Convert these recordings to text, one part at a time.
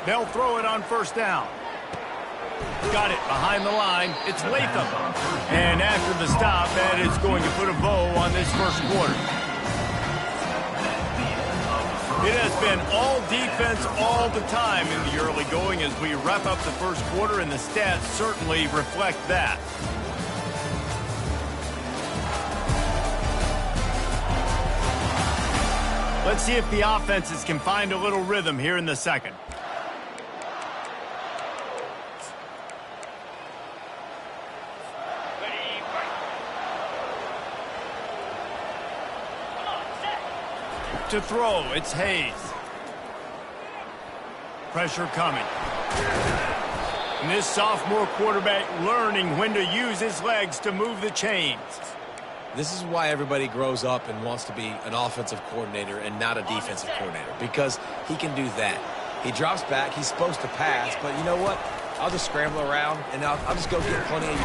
They'll throw it on first down. Got it behind the line. It's Latham. And after the stop, that is going to put a bow on this first quarter. It has been all defense all the time in the early going as we wrap up the first quarter, and the stats certainly reflect that. Let's see if the offenses can find a little rhythm here in the second. To throw, it's Hayes. Pressure coming. And this sophomore quarterback learning when to use his legs to move the chains. This is why everybody grows up and wants to be an offensive coordinator and not a defensive coordinator, because he can do that. He drops back, he's supposed to pass, but you know what? I'll just scramble around, and I'll just go get plenty of...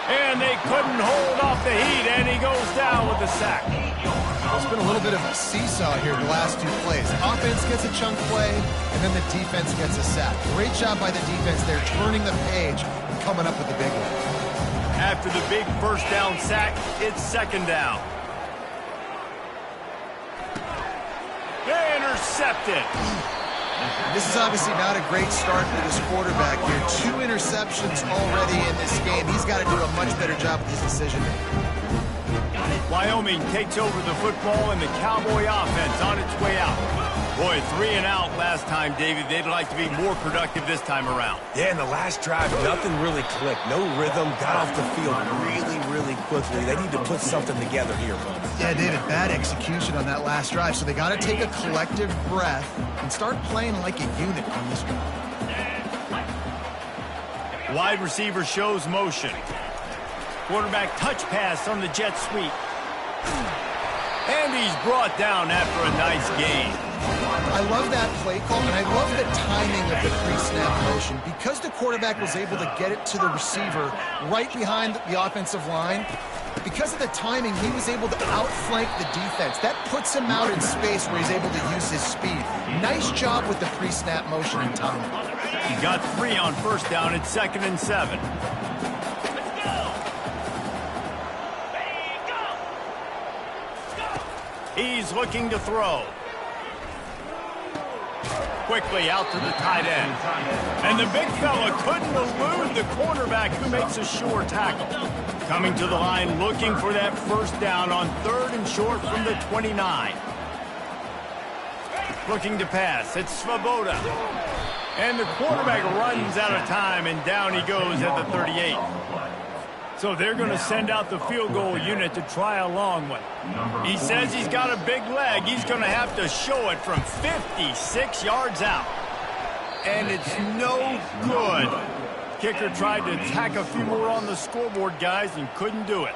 And they couldn't hold off the heat, and he goes down with a sack. There's been a little bit of a seesaw here the last two plays. Offense gets a chunk play, and then the defense gets a sack. Great job by the defense there, turning the page and coming up with the big one. After the big first down sack, it's second down. They intercepted. This is obviously not a great start for this quarterback here. 2 interceptions already in this game. He's got to do a much better job with his decision-making. Wyoming takes over the football, and the Cowboy offense on its way out. Boy, 3 and out last time, David. They'd like to be more productive this time around. Yeah, in the last drive, nothing really clicked. No rhythm, got off the field really quickly. They need to put something together here, Bud. Yeah, David, bad execution on that last drive, so they got to take a collective breath and start playing like a unit on this drive. Wide receiver shows motion. Quarterback touch pass on the jet sweep. And he's brought down after a nice gain. I love that play call, and I love the timing of the pre-snap motion. Because the quarterback was able to get it to the receiver right behind the offensive line, because of the timing, he was able to outflank the defense. That puts him out in space where he's able to use his speed. Nice job with the pre-snap motion and timing. He got 3 on first down. It's 2nd and 7. He's looking to throw. Quickly out to the tight end. And the big fella couldn't elude the cornerback who makes a sure tackle. Coming to the line looking for that first down on 3rd and short from the 29. Looking to pass. It's Svoboda. And the quarterback runs out of time, and down he goes at the 38. So they're going to send out the field goal unit to try a long one. He says he's got a big leg. He's going to have to show it from 56 yards out. And it's no good. Kicker tried to tack a few more on the scoreboard, guys, and couldn't do it.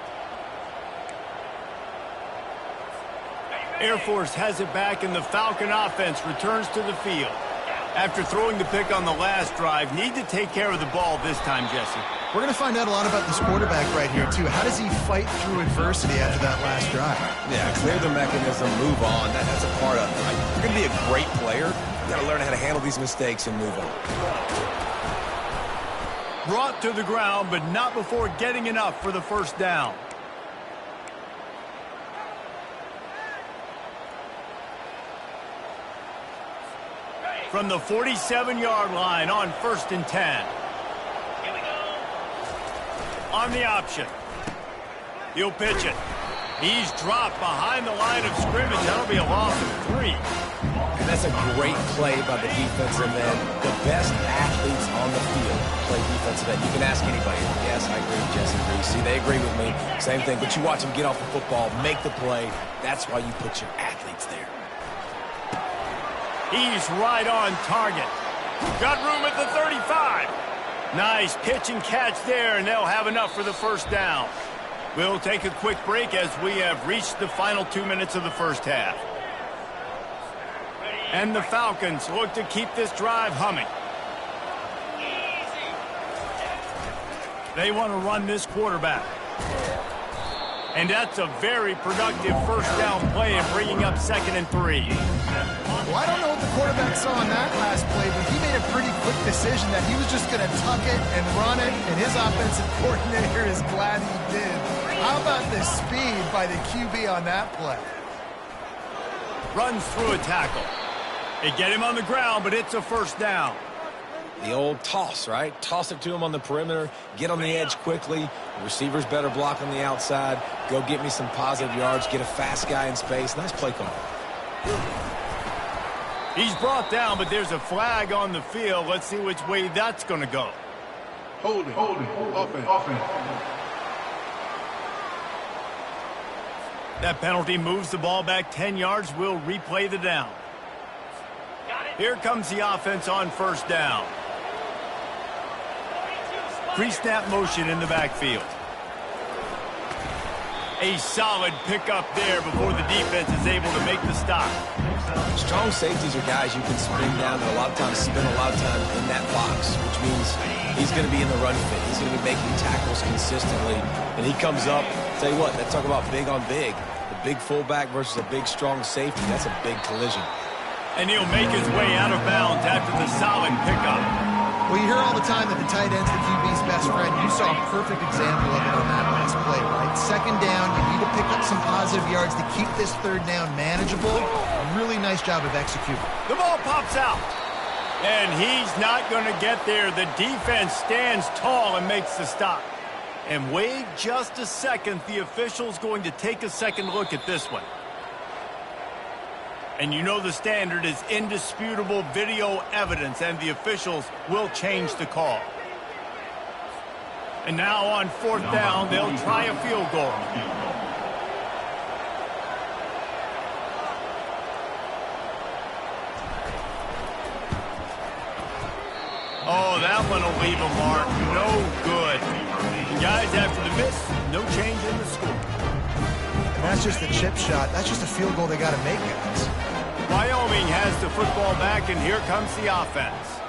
Air Force has it back, and the Falcon offense returns to the field. After throwing the pick on the last drive, need to take care of the ball this time, Jesse. We're going to find out a lot about this quarterback right here, too. How does he fight through adversity after that last drive? Yeah, clear the mechanism, move on. That's a part of it. Right? If you're going to be a great player, you got to learn how to handle these mistakes and move on. Brought to the ground, but not before getting enough for the first down. From the 47-yard line on 1st and 10. On the option. He'll pitch it. He's dropped behind the line of scrimmage. That'll be a loss of 3. And that's a great play by the defensive end. The best athletes on the field play defensive end. You can ask anybody. Yes, I agree. Jesse agrees. See, they agree with me. Same thing. But you watch them get off the football, make the play. That's why you put your athletes there. He's right on target. Got room at the 35. Nice pitch and catch there, and they'll have enough for the first down. We'll take a quick break as we have reached the final 2 minutes of the first half. And the Falcons look to keep this drive humming. They want to run this quarterback. And that's a very productive first down play and bringing up 2nd and 3. Well, I don't know what the quarterback saw on that last play, but he made a pretty decision that he was just going to tuck it and run it, and his offensive coordinator is glad he did. How about the speed by the QB on that play? Runs through a tackle. They get him on the ground, but it's a first down. The old toss, right? Toss it to him on the perimeter, get on the edge quickly. The receiver's better block on the outside. Go get me some positive yards, get a fast guy in space. Nice play call. He's brought down, but there's a flag on the field. Let's see which way that's going to go. Holding, offense. That penalty moves the ball back 10 yards. We'll replay the down. Here comes the offense on first down. Pre-snap motion in the backfield. A solid pickup there before the defense is able to make the stop. Strong safeties are guys you can spring down and a lot of times spend a lot of time in that box, which means he's going to be in the run fit. He's going to be making tackles consistently. And he comes up, tell you what, they talk about big on big. The big fullback versus a big, strong safety, that's a big collision. And he'll make his way out of bounds after the solid pickup. Well, you hear all the time that the tight end's the QB's best friend. You saw a perfect example of it on that last play, right? Second down, you need to pick up some positive yards to keep this third down manageable. Really nice job of executing. The ball pops out. And he's not going to get there. The defense stands tall and makes the stop. And wait just a second. The official's going to take a second look at this one. And you know the standard is indisputable video evidence, and the officials will change the call. And now on fourth down, they'll try a field goal. Oh, that one will leave a mark. No good. And guys, after the miss, no change in the score. And that's just a chip shot. That's just a field goal they got to make, guys. Wyoming has the football back, and here comes the offense.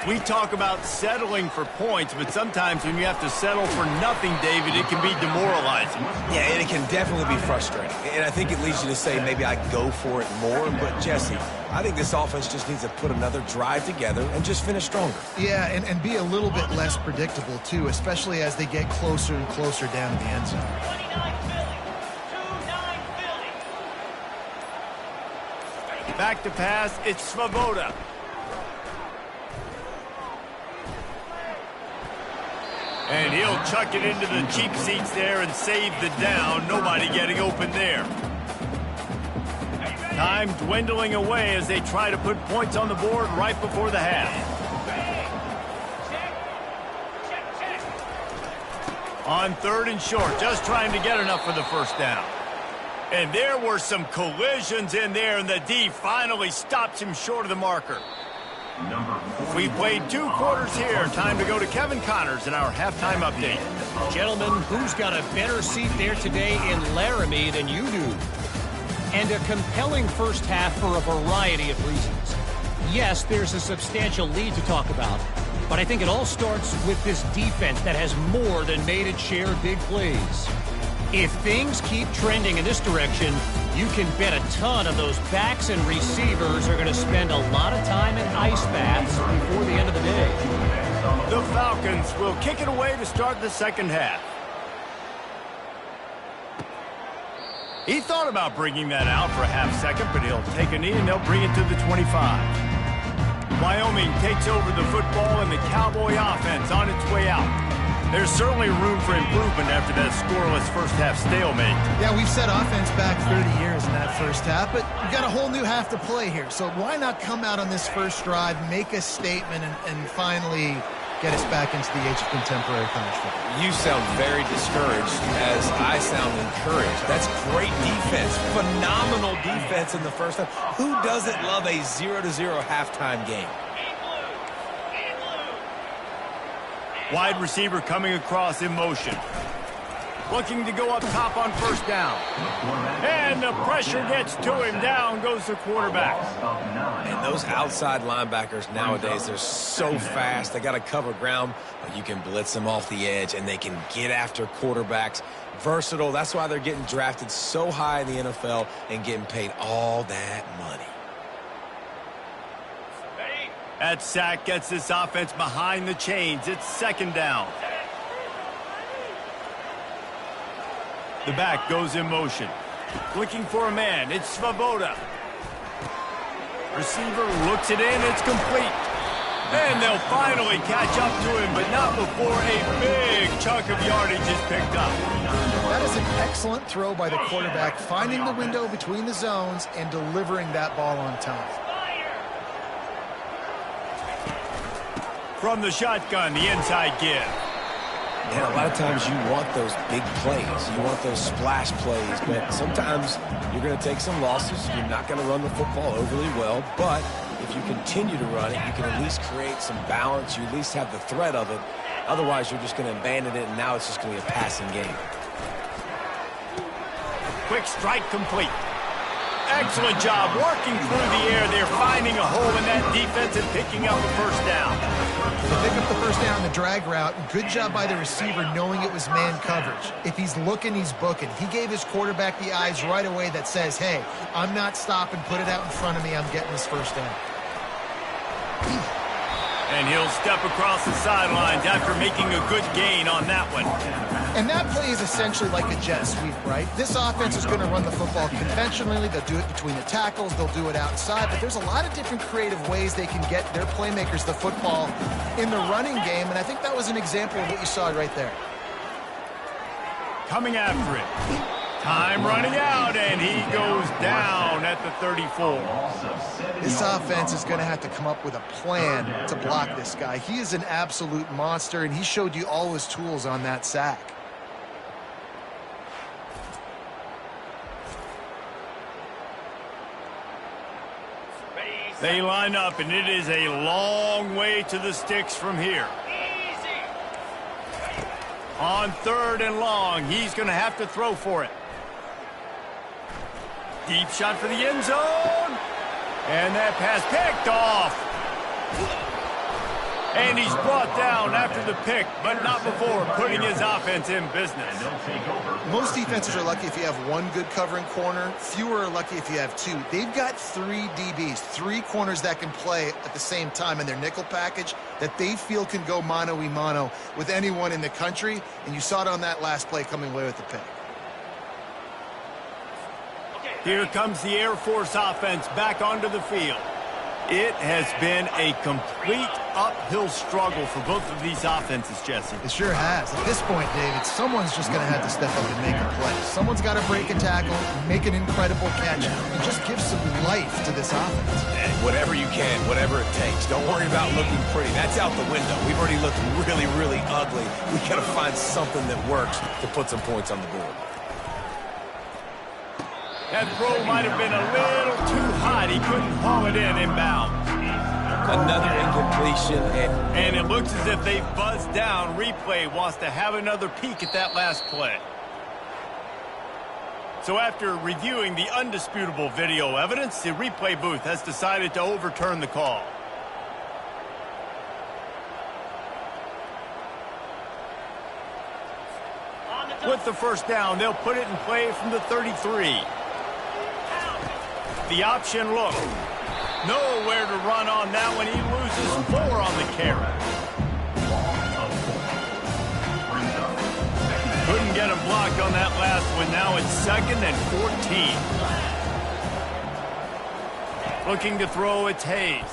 We talk about settling for points, but sometimes when you have to settle for nothing, David, it can be demoralizing. Yeah, and it can definitely be frustrating. And I think it leads you to say maybe I go for it more. But, Jesse, I think this offense just needs to put another drive together and just finish stronger. Yeah, and be a little bit less predictable, too, especially as they get closer and closer down to the end zone. Back to pass, it's Svoboda. And he'll chuck it into the cheap seats there and save the down. Nobody getting open there. Time dwindling away as they try to put points on the board right before the half. On third and short, just trying to get enough for the first down. And there were some collisions in there, and the D finally stops him short of the marker. We played 2 quarters here. Time to go to Kevin Connors in our halftime update. Gentlemen, who's got a better seat there today in Laramie than you do? And a compelling first half for a variety of reasons. Yes, there's a substantial lead to talk about, but I think it all starts with this defense that has more than made its share of big plays. If things keep trending in this direction, you can bet a ton of those backs and receivers are going to spend a lot of time in ice baths before the end of the day. The Falcons will kick it away to start the second half. He thought about bringing that out for a half second, but he'll take a knee and they'll bring it to the 25. Wyoming takes over the football and the Cowboy offense on its way out. There's certainly room for improvement after that scoreless first half stalemate. Yeah, we've set offense back 30 years in that first half, but we've got a whole new half to play here. So why not come out on this first drive, make a statement, and finally get us back into the age of contemporary college football? You sound very discouraged as I sound encouraged. That's great defense. Phenomenal defense in the first half. Who doesn't love a 0-0 halftime game? Wide receiver coming across in motion. Looking to go up top on first down. And the pressure gets to him. Down goes the quarterback. And those outside linebackers nowadays, they're so fast. They got to cover ground, but you can blitz them off the edge, and they can get after quarterbacks. Versatile. That's why they're getting drafted so high in the NFL and getting paid all that money. That sack gets this offense behind the chains. It's second down. The back goes in motion. Looking for a man. It's Svoboda. Receiver looks it in. It's complete. And they'll finally catch up to him, but not before a big chunk of yardage is picked up. That is an excellent throw by the quarterback, finding the window between the zones and delivering that ball on time. From the shotgun, the inside give. And a lot of times you want those big plays. You want those splash plays, but sometimes you're going to take some losses. You're not going to run the football overly well, but if you continue to run it, you can at least create some balance. You at least have the threat of it. Otherwise, you're just going to abandon it, and now it's just going to be a passing game. Quick strike complete. Excellent job working through the air. They're finding a hole in that defense and picking up the first down. They pick up the first down, the drag route. Good job by the receiver knowing it was man coverage. If he's looking, he's booking. He gave his quarterback the eyes right away that says, hey, I'm not stopping. Put it out in front of me. I'm getting this first down. And he'll step across the sidelines after making a good gain on that one. And that play is essentially like a jet sweep, right? This offense is going to run the football conventionally. They'll do it between the tackles. They'll do it outside. But there's a lot of different creative ways they can get their playmakers the football in the running game. And I think that was an example of what you saw right there. Coming after it. Time running out, and he goes down at the 34. This offense is going to have to come up with a plan to block this guy. He is an absolute monster, and he showed you all his tools on that sack. They line up, and it is a long way to the sticks from here. On third and long, he's going to have to throw for it. Deep shot for the end zone. And that pass picked off. And he's brought down after the pick, but not before putting his offense in business. Most defenses are lucky if you have one good covering corner. Fewer are lucky if you have two. They've got three DBs, three corners that can play at the same time in their nickel package that they feel can go mano-a-mano with anyone in the country. And you saw it on that last play coming away with the pick. Here comes the Air Force offense back onto the field. It has been a complete uphill struggle for both of these offenses, Jesse. It sure has. At this point, David, someone's just going to have to step up and make a play. Someone's got to break a tackle, make an incredible catch, and just give some life to this offense. And whatever you can, whatever it takes. Don't worry about looking pretty. That's out the window. We've already looked really, really ugly. We got to find something that works to put some points on the board. That throw might have been a little too hot. He couldn't haul it in inbound. Another incompletion. And it looks as if they buzzed down. Replay wants to have another peek at that last play. So after reviewing the undisputable video evidence, the replay booth has decided to overturn the call. With the first down, they'll put it in play from the 33. The option look. Nowhere to run on that one. He loses 4 on the carry. Couldn't get him blocked on that last one. Now it's 2nd and 14. Looking to throw, it's Hayes.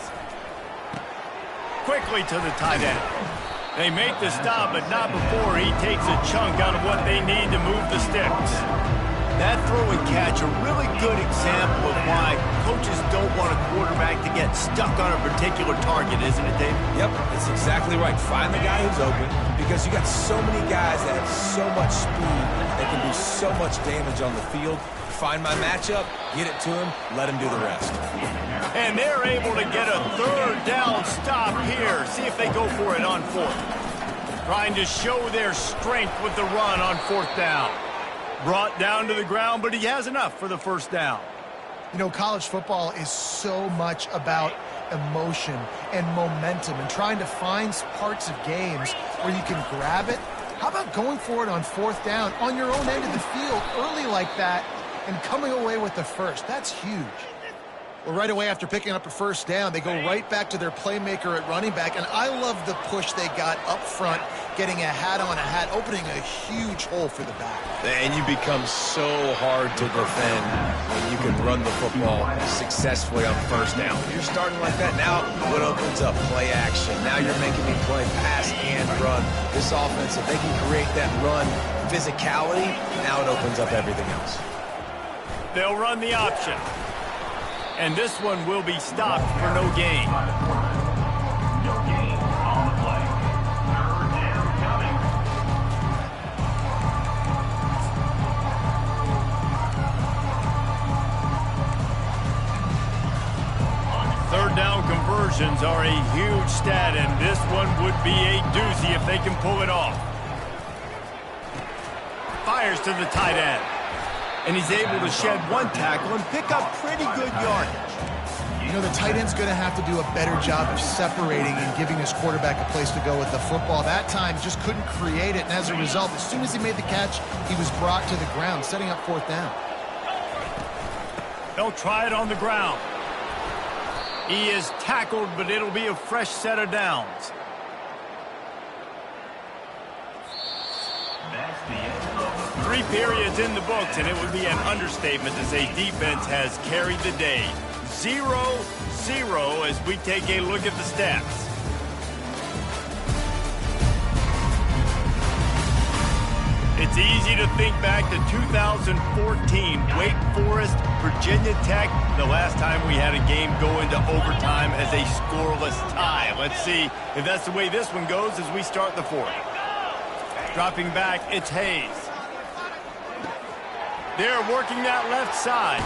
Quickly to the tight end. They make the stop, but not before he takes a chunk out of what they need to move the sticks. That throw and catch, a really good example of why coaches don't want a quarterback to get stuck on a particular target, isn't it, Dave? Yep, that's exactly right. Find the guy who's open, because you got so many guys that have so much speed that can do so much damage on the field. Find my matchup, get it to him, let him do the rest. And they're able to get a third down stop here. See if they go for it on 4th. Trying to show their strength with the run on 4th down. Brought down to the ground, but he has enough for the first down. You know, college football is so much about emotion and momentum and trying to find parts of games where you can grab it. How about going for it on 4th down on your own end of the field early like that and coming away with the first? That's huge. Well, right away after picking up a first down, they go right back to their playmaker at running back. And I love the push they got up front, getting a hat on a hat, opening a huge hole for the back. And you become so hard to defend when you can run the football successfully on first down. You're starting like that. Now what opens up? Play action. Now you're making me play pass and run. This offense, if they can create that run physicality, now it opens up everything else. They'll run the option. And this one will be stopped for no gain. No gain on the play. Third down coming. Third down conversions are a huge stat, and this one would be a doozy if they can pull it off. Fires to the tight end. And he's able to shed one tackle and pick up pretty good yardage. You know, the tight end's going to have to do a better job of separating and giving his quarterback a place to go with the football. That time just couldn't create it, and as a result, as soon as he made the catch, he was brought to the ground, setting up fourth down. They'll try it on the ground. He is tackled, but it'll be a fresh set of downs. That's the end of the 3 periods in the books, and it would be an understatement to say defense has carried the day. 0-0 as we take a look at the stats. It's easy to think back to 2014, Wake Forest, Virginia Tech, the last time we had a game go into overtime as a scoreless tie. Let's see if that's the way this one goes as we start the fourth. Dropping back, it's Hayes. They're working that left side.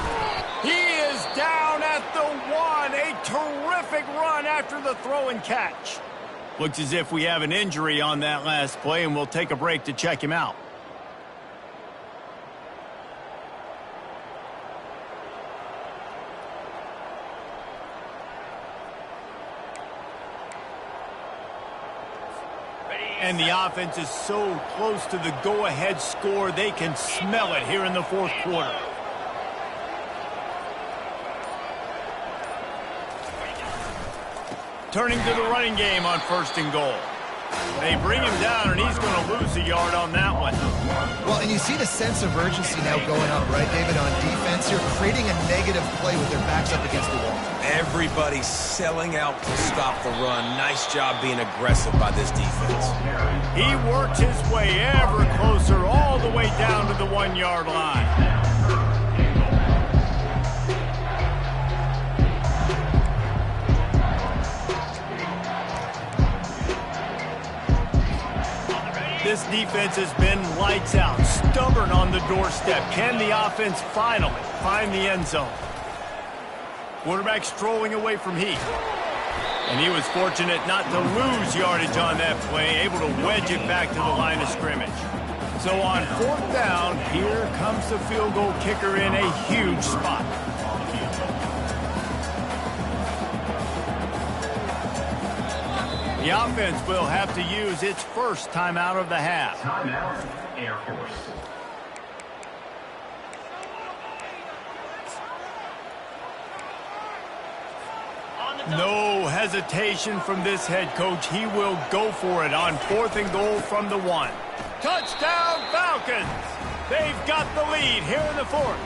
He is down at the 1. A terrific run after the throw and catch. Looks as if we have an injury on that last play, and we'll take a break to check him out. And the offense is so close to the go-ahead score, they can smell it here in the fourth quarter. Turning to the running game on first and goal. They bring him down, and he's going to lose a yard on that one. Well, and you see the sense of urgency now going up, right, David, on defense here, creating a negative play with their backs up against the wall. Everybody's selling out to stop the run. Nice job being aggressive by this defense. He worked his way ever closer all the way down to the 1-yard line. This defense has been lights out, stubborn on the doorstep. Can the offense finally find the end zone? Quarterback strolling away from Heath. And he was fortunate not to lose yardage on that play, able to wedge it back to the line of scrimmage. So on fourth down, here comes the field goal kicker in a huge spot. The offense will have to use its first timeout of the half. timeout, Air Force. No hesitation from this head coach. He will go for it on fourth and goal from the 1. Touchdown Falcons! They've got the lead here in the fourth.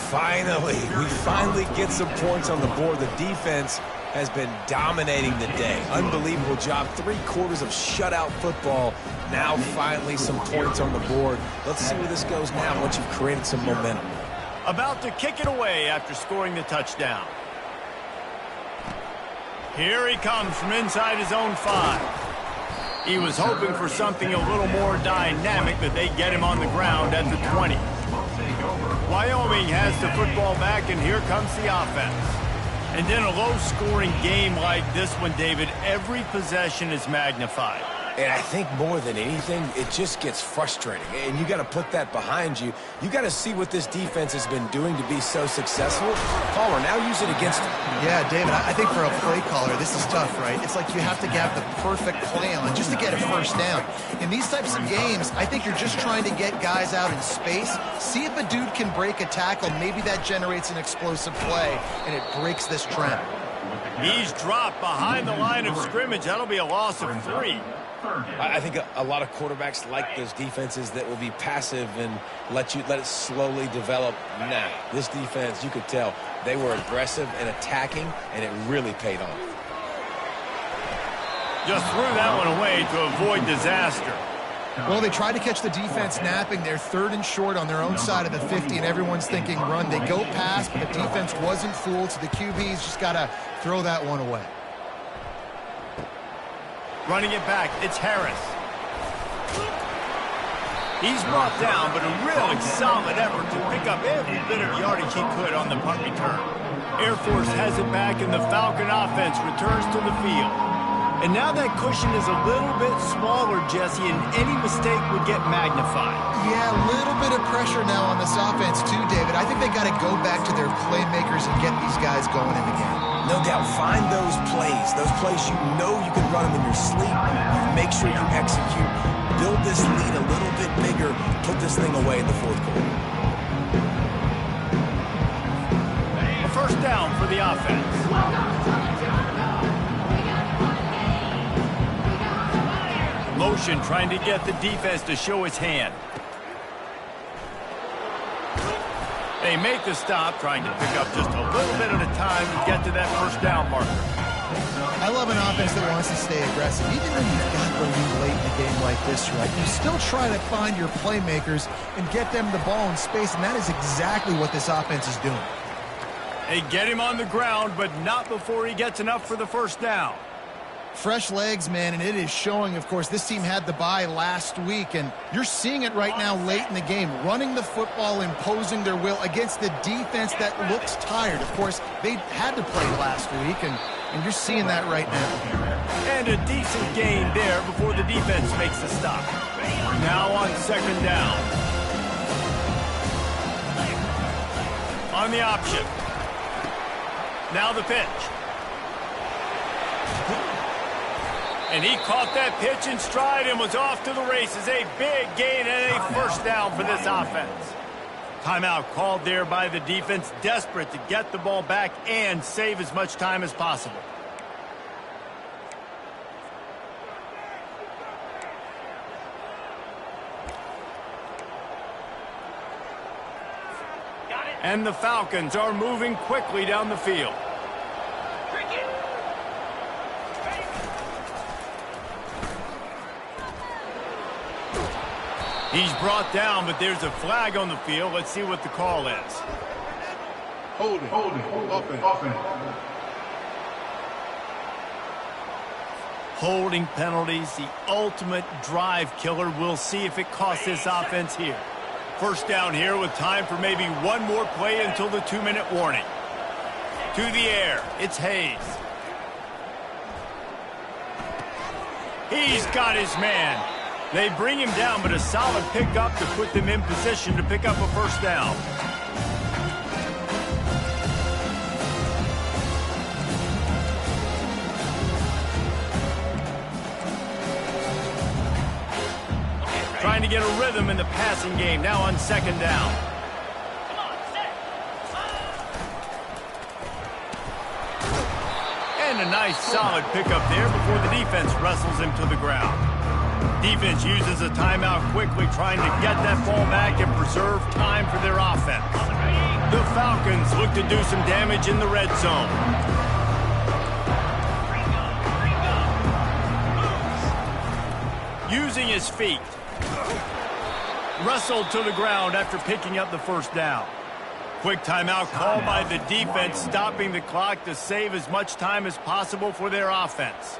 Finally, we finally get some points on the board. The defense has been dominating the day. Unbelievable job. 3 quarters of shutout football. Now finally some points on the board. Let's see where this goes now once you've created some momentum. About to kick it away after scoring the touchdown. Here he comes from inside his own 5. He was hoping for something a little more dynamic, but they get him on the ground at the 20. Wyoming has the football back, and here comes the offense. And in a low-scoring game like this one, David, every possession is magnified. And I think more than anything, it just gets frustrating. And you got to put that behind you. You got to see what this defense has been doing to be so successful. Caller, now use it against them. Yeah, David, I think for a play caller, this is tough, right? It's like you have to have the perfect play on just to get a first down. In these types of games, I think you're just trying to get guys out in space, see if a dude can break a tackle. Maybe that generates an explosive play, and it breaks this trend. He's dropped behind the line of scrimmage. That'll be a loss of 3. I think a lot of quarterbacks like those defenses that will be passive and let it slowly develop. Nah, this defense, you could tell, they were aggressive and attacking, and it really paid off. Just threw that one away to avoid disaster. Well, they tried to catch the defense napping. They're 3rd and short on their own side of the 50, and everyone's thinking run. They go pass, but the defense wasn't fooled, so the QB's just got to throw that one away. Running it back, it's Harris. He's brought down, but a really solid effort to pick up every bit of yardage he could on the punt return. Air Force has it back, and the Falcon offense returns to the field. And now that cushion is a little bit smaller, Jesse, and any mistake would get magnified. Yeah, a little bit of pressure now on this offense too, David. I think they got to go back to their playmakers and get these guys going in the game. No doubt, find those plays you know you can run them in your sleep. Make sure you execute. Build this lead a little bit bigger. Put this thing away in the 4th quarter. A first down for the offense. Motion trying to get the defense to show its hand. They make the stop, trying to pick up just a little bit at a time to get to that first down marker. I love an offense that wants to stay aggressive. Even when you've got the lead late in a game like this, right, you still try to find your playmakers and get them the ball in space, and that is exactly what this offense is doing. They get him on the ground, but not before he gets enough for the first down. Fresh legs, man, and it is showing. Of course, this team had the bye last week, and you're seeing it right now late in the game. Running the football, imposing their will against the defense that looks tired. Of course, they had to play last week, and you're seeing that right now. And a decent gain there before the defense makes the stop. Now on 2nd down. On the option. Now the pitch. And he caught that pitch in stride and was off to the races. A big gain and a first down for this offense. Timeout called there by the defense, desperate to get the ball back and save as much time as possible. And the Falcons are moving quickly down the field. He's brought down, but there's a flag on the field. Let's see what the call is. Holding, offense. Holding penalties, the ultimate drive killer. We'll see if it costs this offense here. First down here with time for maybe one more play until the 2-minute warning. To the air, it's Hayes. He's got his man. They bring him down, but a solid pickup to put them in position to pick up a first down. Trying to get a rhythm in the passing game, now on 2nd down. And a nice solid pickup there before the defense wrestles him to the ground. Defense uses a timeout quickly, trying to get that ball back and preserve time for their offense. The Falcons look to do some damage in the red zone. Using his feet. Wrestled to the ground after picking up the first down. Quick timeout called by the defense, stopping the clock to save as much time as possible for their offense.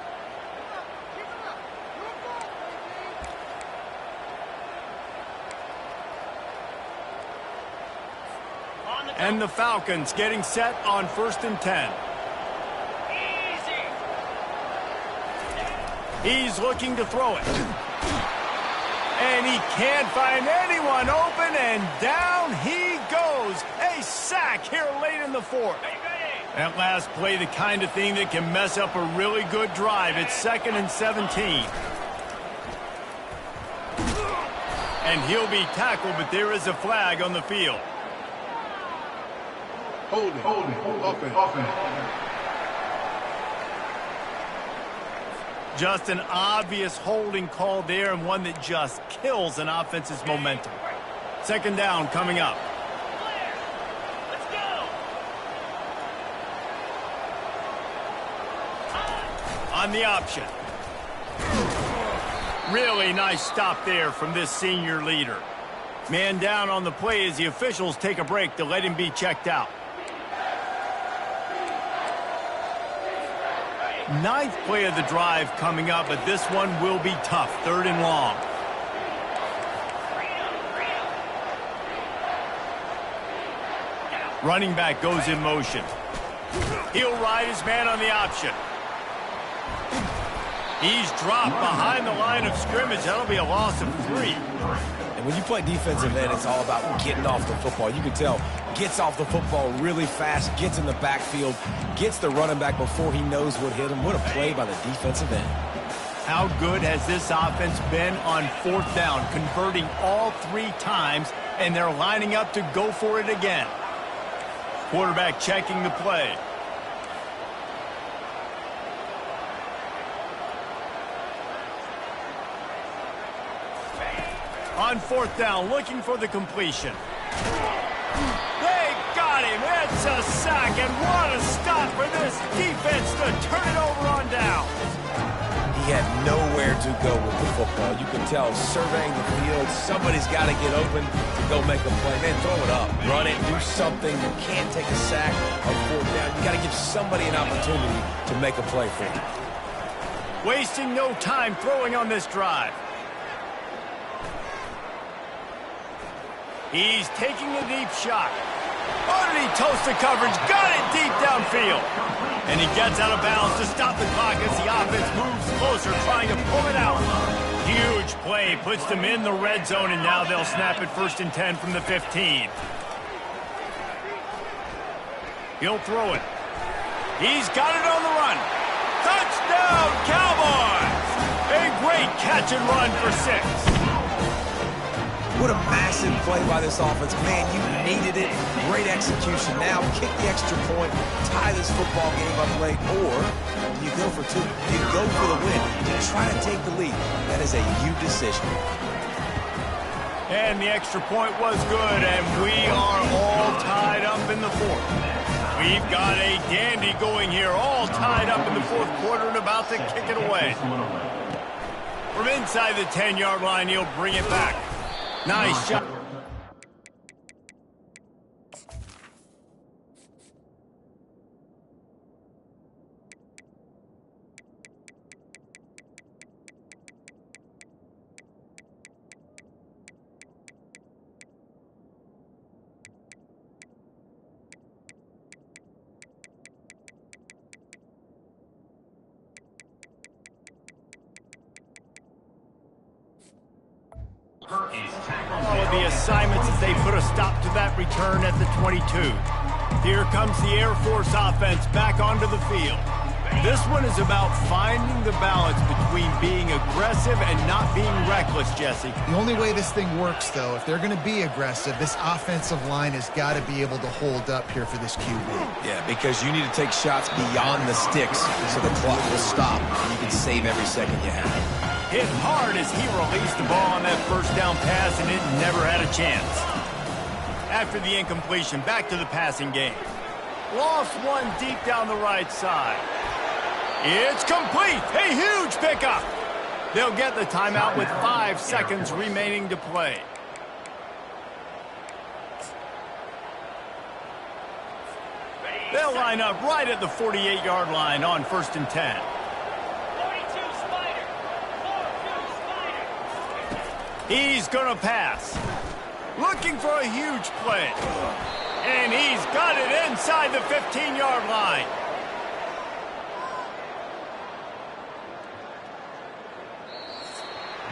And the Falcons getting set on 1st and 10. He's looking to throw it. And he can't find anyone open, and down he goes. A sack here late in the fourth. That last play, the kind of thing that can mess up a really good drive. It's 2nd and 17. And he'll be tackled, but there is a flag on the field. Holding. Offense. Just an obvious holding call there, and one that just kills an offense's momentum. 2nd down coming up. Let's go. On the option. Really nice stop there from this senior leader. Man down on the play as the officials take a break to let him be checked out. 9th play of the drive coming up, but this one will be tough. 3rd and long. Running back goes in motion. He'll ride his man on the option. He's dropped behind the line of scrimmage. That'll be a loss of 3. And when you play defensive end, it's all about getting off the football. You can tell, gets off the football really fast, gets in the backfield, gets the running back before he knows what hit him. What a play by the defensive end. How good has this offense been on 4th down, converting all 3 times, and they're lining up to go for it again. Quarterback checking the play. On 4th down, looking for the completion. They got him. It's a sack, and what a stop for this defense to turn it over on down. He had nowhere to go with the football. You can tell, surveying the field, somebody's got to get open to go make a play. Man, throw it up, run it, do something. You can't take a sack on 4th down. You got to give somebody an opportunity to make a play for you. Wasting no time throwing on this drive. He's taking a deep shot. Oh, did he toast the coverage? Got it deep downfield. And he gets out of bounds to stop the clock as the offense moves closer, trying to pull it out. Huge play, puts them in the red zone, and now they'll snap it 1st and 10 from the 15. He'll throw it. He's got it on the run. Touchdown, Cowboys! A great catch and run for 6. What a massive play by this offense. Man, you needed it. Great execution. Now kick the extra point, tie this football game up late, or do you go for 2? Do you go for the win? Do you try to take the lead? That is a you decision. And the extra point was good, and we are all tied up in the 4th. We've got a dandy going here, all tied up in the 4th quarter and about to kick it away. From inside the 10-yard line, he'll bring it back. Nice shot. Follow the assignments as they put a stop to that return at the 22. Here comes the Air Force offense back onto the field. This one is about finding the balance between being aggressive and not being reckless, Jesse. The only way this thing works, though, if they're going to be aggressive, this offensive line has got to be able to hold up here for this QB. Yeah, because you need to take shots beyond the sticks so the clock will stop and you can save every second you have. Hit hard as he released the ball on that 1st down pass, and it never had a chance. After the incompletion, back to the passing game. Lost one deep down the right side. It's complete. A huge pickup. They'll get the timeout with 5 seconds remaining to play. They'll line up right at the 48-yard line on 1st and 10. He's going to pass. Looking for a huge play. And he's got it inside the 15-yard line.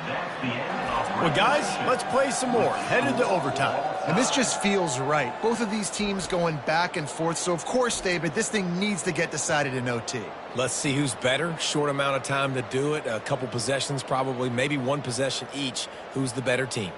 Well, guys, let's play some more. Headed to overtime. And this just feels right. Both of these teams going back and forth. So, of course, David, this thing needs to get decided in OT. Let's see who's better. Short amount of time to do it. A couple possessions probably, maybe one possession each. Who's the better team?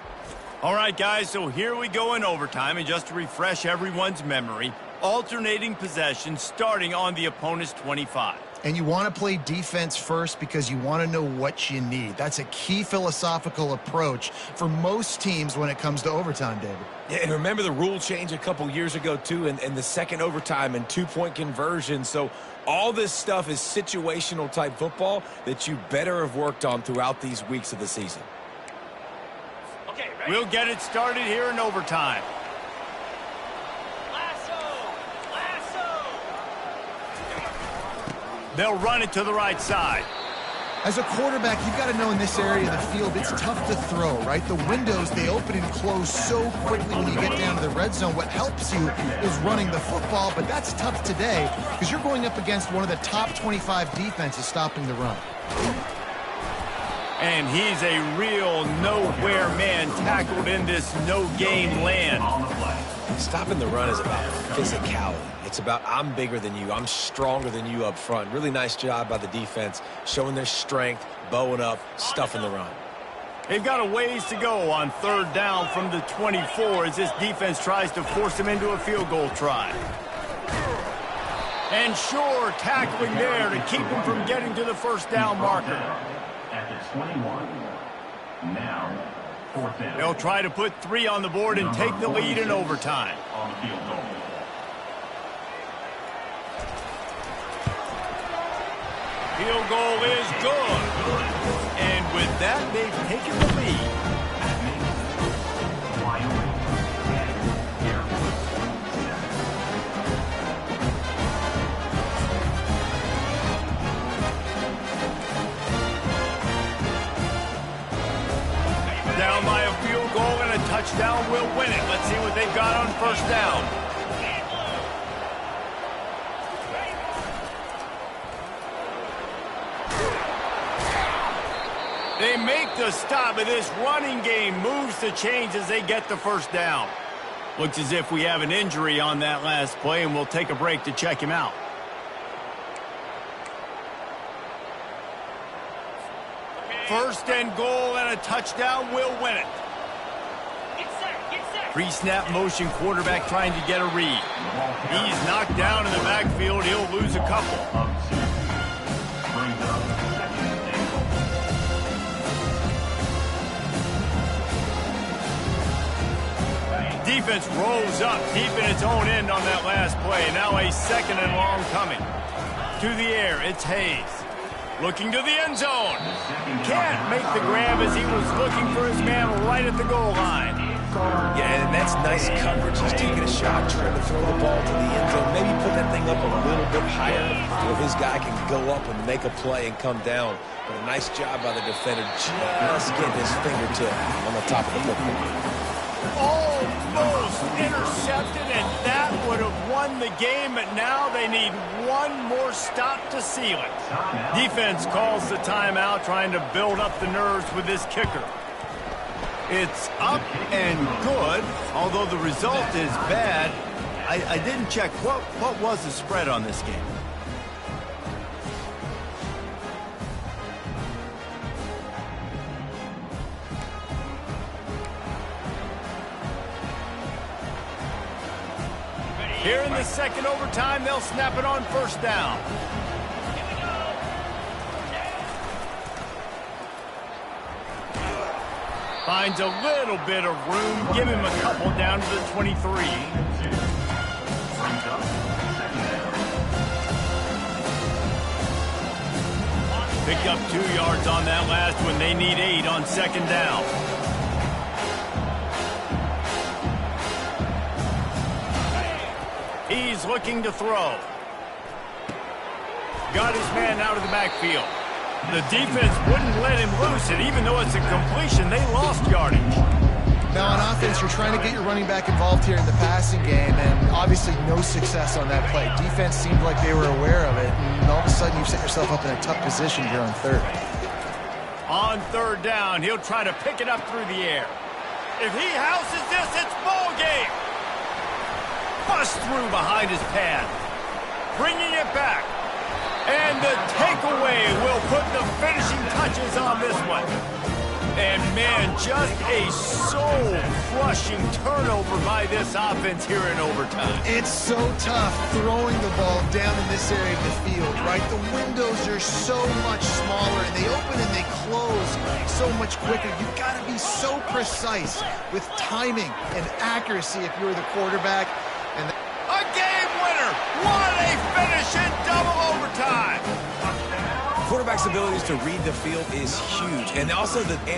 All right, guys, so here we go in overtime. And just to refresh everyone's memory, alternating possessions starting on the opponent's 25. And you want to play defense first because you want to know what you need. That's a key philosophical approach for most teams when it comes to overtime, David. Yeah, and remember the rule change a couple years ago, too, and the second overtime and two-point conversion. So all this stuff is situational-type football that you better have worked on throughout these weeks of the season. Okay, ready? We'll get it started here in overtime. They'll run it to the right side. As a quarterback, you've got to know in this area of the field, it's tough to throw, right? The windows, they open and close so quickly when you get down to the red zone. What helps you is running the football, but that's tough today because you're going up against one of the top 25 defenses stopping the run. And he's a real nowhere man tackled in this no-gain land. Stopping the run is about physicality. It's about I'm bigger than you. I'm stronger than you up front. Really nice job by the defense, showing their strength, bowing up, stuffing the run. They've got a ways to go on third down from the 24 as this defense tries to force them into a field goal try. And sure, tackling there to keep them from getting to the first down marker. At the 21. Now, fourth down. They'll try to put 3 on the board and take the lead in overtime. On the field goal. Field goal is good. And with that, they've taken the lead. Down by a field goal and a touchdown will win it. Let's see what they've got on first down. They make the stop, but this running game moves the chains as they get the first down. Looks as if we have an injury on that last play, and we'll take a break to check him out. First and goal and a touchdown will win it. Pre-snap motion quarterback trying to get a read. He's knocked down in the backfield. He'll lose a couple. Defense rolls up deep in its own end on that last play. Now a second and long coming. To the air, it's Hayes. Looking to the end zone. Can't make the grab as he was looking for his man right at the goal line. Yeah, and that's nice coverage. He's taking a shot, trying to throw the ball to the end zone. Maybe put that thing up a little bit higher where his guy can go up and make a play and come down. But a nice job by the defender just getting his fingertip on the top of the football. Almost intercepted, and that would have won the game, but now they need one more stop to seal it. Defense calls the timeout, trying to build up the nerves with this kicker. It's up and good, although the result is bad. I didn't check. What was the spread on this game? Here in the second overtime, they'll snap it on first down. Finds a little bit of room. Give him a couple down to the 23. Picked up 2 yards on that last one. They need 8 on second down. He's looking to throw. Got his man out of the backfield. The defense wouldn't let him loose, and even though it's a completion, they lost yardage. Now on offense, you're trying to get your running back involved here in the passing game, and obviously no success on that play. Defense seemed like they were aware of it, and all of a sudden you've set yourself up in a tough position here on third. On third down, he'll try to pick it up through the air. If he houses this, it's ball game. Bust through behind his pad. Bringing it back. And the takeaway will put the finishing touches on this one. And, man, just a soul-crushing turnover by this offense here in overtime. It's so tough throwing the ball down in this area of the field, right? The windows are so much smaller, and they open and they close so much quicker. You've got to be so precise with timing and accuracy if you're the quarterback. And a game winner! What a finish in double overtime! Quarterback's abilities to read the field is huge, and also the